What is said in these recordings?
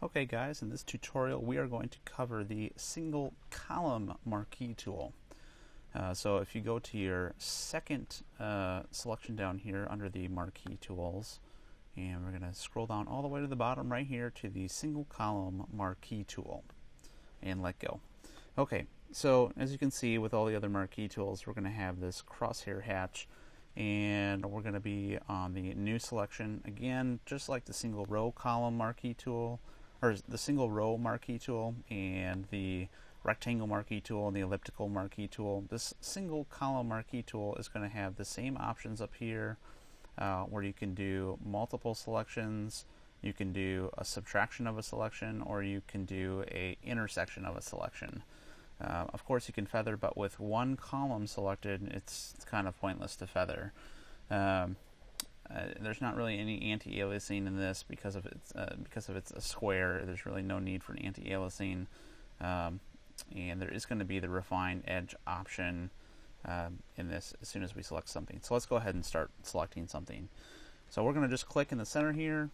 Okay guys, in this tutorial we are going to cover the Single Column Marquee Tool. So if you go to your second selection down here under the Marquee Tools, and we're going to scroll down all the way to the bottom right here to the Single Column Marquee Tool, and let go. Okay, so as you can see with all the other Marquee Tools, we're going to have this crosshair hatch, and we're going to be on the new selection again, just like the Single Row Column Marquee Tool, or the Single Row Marquee Tool, and the Rectangle Marquee Tool, and the Elliptical Marquee Tool. This Single Column Marquee Tool is going to have the same options up here, where you can do multiple selections, you can do a subtraction of a selection, or you can do a intersection of a selection. Of course you can feather, but with one column selected, it's kind of pointless to feather. There's not really any anti-aliasing in this because of it's a square. There's really no need for an anti-aliasing, and there is going to be the refine edge option in this as soon as we select something. So let's go ahead and start selecting something. So we're going to just click in the center here,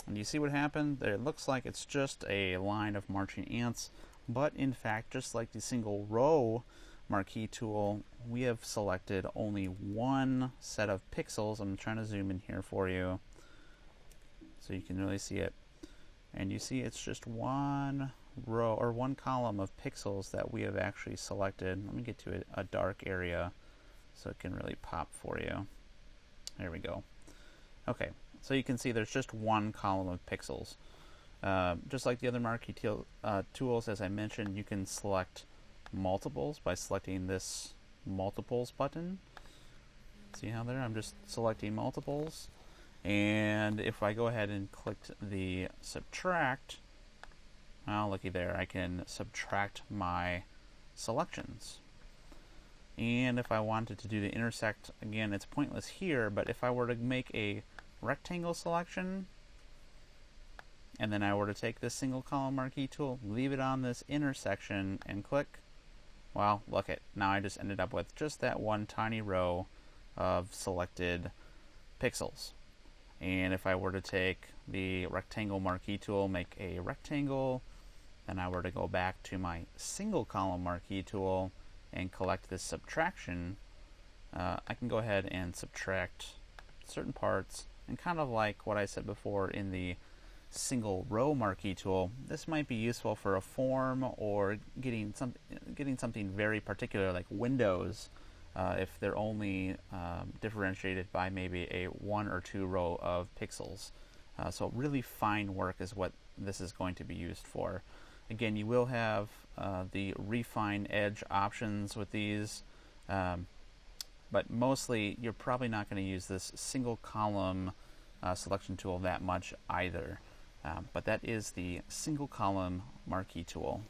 and you see what happened there. It looks like it's just a line of marching ants, but in fact, just like the Single Row Marquee Tool, we have selected only one set of pixels. I'm trying to zoom in here for you so you can really see it, and you see it's just one row or one column of pixels that we have actually selected. Let me get to a dark area so it can really pop for you. There we go. Okay, so you can see there's just one column of pixels. Just like the other Marquee tools, as I mentioned, you can select multiples by selecting this multiples button. See how there? I'm just selecting multiples, and if I go ahead and click the subtract, well, looky there, I can subtract my selections. And if I wanted to do the intersect, again, it's pointless here, but if I were to make a rectangle selection, and then I were to take this Single Column Marquee Tool, leave it on this intersection, and click, well, look it, now I just ended up with just that one tiny row of selected pixels. And if I were to take the Rectangle Marquee Tool, make a rectangle, then I were to go back to my Single Column Marquee Tool and collect this subtraction, I can go ahead and subtract certain parts, and kind of like what I said before in the Single Row Marquee Tool, this might be useful for a form or getting something very particular like windows, if they're only differentiated by maybe a one or two row of pixels. So really fine work is what this is going to be used for. Again, you will have the refine edge options with these, but mostly you're probably not going to use this single column selection tool that much either. But that is the Single Column Marquee Tool.